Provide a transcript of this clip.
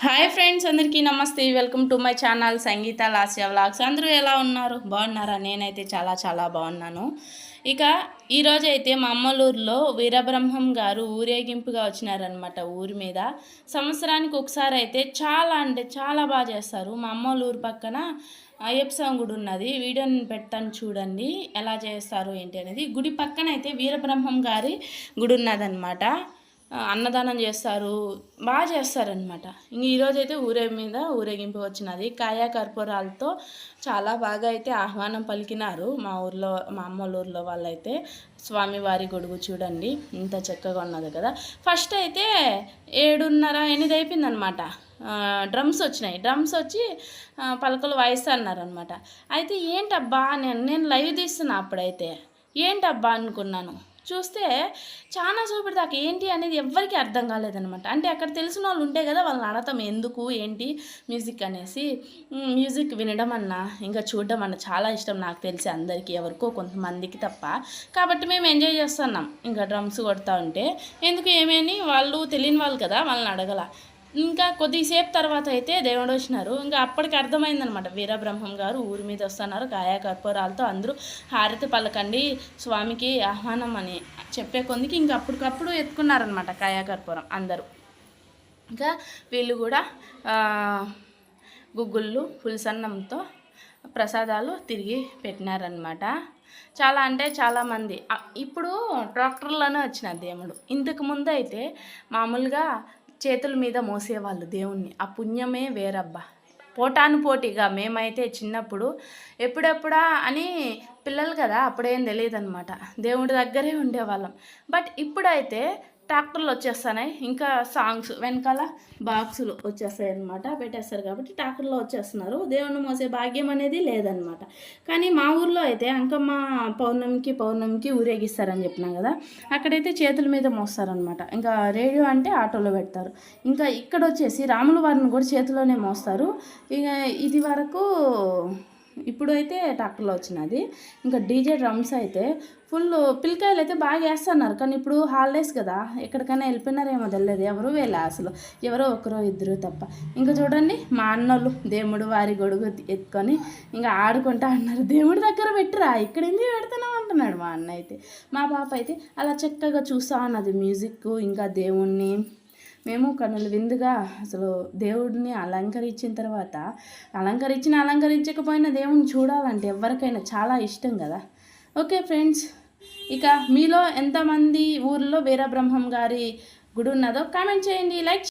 Hi friends, అందరికీ నమస్తే. Welcome to my channel Sangeeta Lasya vlogs. అందరూ ఎలా ఉన్నారు? బాగున్నారా? నేనైతే చాలా చాలా బాగున్నాను. ఇక ఈరోజు అయితే మా అమ్మలూరులో వీరబ్రహ్మం గారు ఊరేగింపుగా వచ్చినారనమాట. ఊరి మీద సంవత్సరానికి ఒకసారి అయితే చాలా అంటే చాలా బాగా చేస్తారు. మా అమ్మలూరు పక్కన అయ్యప్ప స్వామి గుడి ఉన్నది. వీడియోని పెడతాను చూడండి ఎలా చేస్తారు ఏంటి అనేది. గుడి పక్కన అయితే వీరబ్రహ్మం గారి గుడి ఉన్నదనమాట. అన్నదానం చేస్తారు, బాగా చేస్తారనమాట. ఇంక ఈరోజు అయితే ఊరేగింపు వచ్చినది. కాయా కర్పూరాలతో చాలా బాగా అయితే ఆహ్వానం పలికినారు మా ఊర్లో, మా అమ్మోళ్ళ వాళ్ళైతే. స్వామివారి గొడుగు చూడండి ఇంత చక్కగా ఉన్నది కదా. ఫస్ట్ అయితే 7:30 అయిపోయిందనమాట. డ్రమ్స్ వచ్చినాయి. డ్రమ్స్ వచ్చి పలకలు వాయిస్తారన్నారనమాట. అయితే ఏంటబ్బా, నేను లైవ్ తీస్తున్నా. అప్పుడైతే ఏంటబ్బా అనుకున్నాను. చూస్తే చాలా సేపటి దాకా ఏంటి అనేది ఎవ్వరికీ అర్థం కాలేదనమాట. అంటే అక్కడ తెలిసిన వాళ్ళు ఉంటే కదా వాళ్ళని అడగతాం ఎందుకు ఏంటి మ్యూజిక్ అనేసి. మ్యూజిక్ వినడం అన్నా ఇంకా చూడడం అన్న చాలా ఇష్టం నాకు తెలిసి అందరికీ, ఎవరికో కొంతమందికి తప్ప. కాబట్టి మేము ఎంజాయ్ చేస్తున్నాం. ఇంకా డ్రమ్స్ కొడతా ఉంటే ఎందుకు ఏమేని వాళ్ళు తెలియని వాళ్ళు కదా, వాళ్ళని అడగల. ఇంకా కొద్దిసేపు తర్వాత అయితే దేవుడు వచ్చినారు. ఇంకా అప్పటికి అర్థమైందనమాట, వీరబ్రహ్మం గారు ఊరి మీద వస్తున్నారు కాయా కర్పూరాలతో. అందరూ హారతి పలకండి స్వామికి ఆహ్వానం అని చెప్పే కొందికి ఇంకా అప్పటికప్పుడు ఎత్తుకున్నారనమాట కాయా కర్పూరం అందరూ. ఇంకా వీళ్ళు కూడా గుగ్గుళ్ళు పులిసన్నంతో ప్రసాదాలు తిరిగి పెట్టినారనమాట. చాలా అంటే చాలామంది. ఇప్పుడు ట్రాక్టర్లోనే వచ్చిన దేవుడు. ఇంతకు ముందు అయితే మామూలుగా చేతుల మీద మోసేవాళ్ళు దేవుణ్ణి. ఆ పుణ్యమే వేరబ్బా. పోటాను పోటీగా మేమైతే చిన్నప్పుడు ఎప్పుడెప్పుడా అని పిల్లలు కదా, అప్పుడేం తెలియదు అనమాట, దేవుడి దగ్గరే ఉండేవాళ్ళం. బట్ ఇప్పుడైతే ట్రాక్టర్లు వచ్చేస్తున్నాయి. ఇంకా సాంగ్స్ వెనకాల బాక్సులు వచ్చేస్తాయి అనమాట, పెట్టేస్తారు. కాబట్టి ట్రాక్టర్లో వచ్చేస్తున్నారు. దేవుణ్ణి మోసే భాగ్యం అనేది లేదనమాట. కానీ మా ఊర్లో అయితే అంకమ్మ పౌర్ణమికి ఊరేగిస్తారని చెప్పినా కదా, అక్కడైతే చేతుల మీద మోస్తారనమాట. ఇంకా రేడియో అంటే ఆటోలో పెడతారు. ఇంకా ఇక్కడ వచ్చేసి రాముల వారిని కూడా చేతిలోనే మోస్తారు. ఇక ఇది వరకు ఇప్పుడైతే ట్రాక్టర్లో వచ్చినది. ఇంకా డీజే డ్రమ్స్ అయితే ఫుల్ పిల్లకాయలు అయితే బాగా వేస్తున్నారు. కానీ ఇప్పుడు హాలిడేస్ కదా, ఎక్కడికైనా వెళ్ళిపోయినారేమో తెలియదు. ఎవరు వెళ్ళా అసలు, ఎవరో ఒకరో ఇద్దరు తప్ప. ఇంకా చూడండి మా అన్నోళ్ళు దేవుడు వారి గొడుగు ఎత్తుకొని ఇంకా ఆడుకుంటా అన్నారు. దేవుడి దగ్గర పెట్టిరా, ఇక్కడ ఎందుకు పెడుతున్నాం అంటున్నాడు మా అన్న అయితే. మా పాప అయితే అలా చక్కగా చూస్తూ ఉన్నది మ్యూజిక్ ఇంకా దేవుణ్ణి. మేము కన్నుల విందుగా అసలు దేవుడిని అలంకరించిన తర్వాత అలంకరించకపోయినా దేవుడిని చూడాలంటే ఎవరికైనా చాలా ఇష్టం కదా. ఓకే ఫ్రెండ్స్, ఇక మీలో ఎంతమంది ఊర్లో వీరబ్రహ్మం గారి గుడి ఉన్నదో కామెంట్ చేయండి, లైక్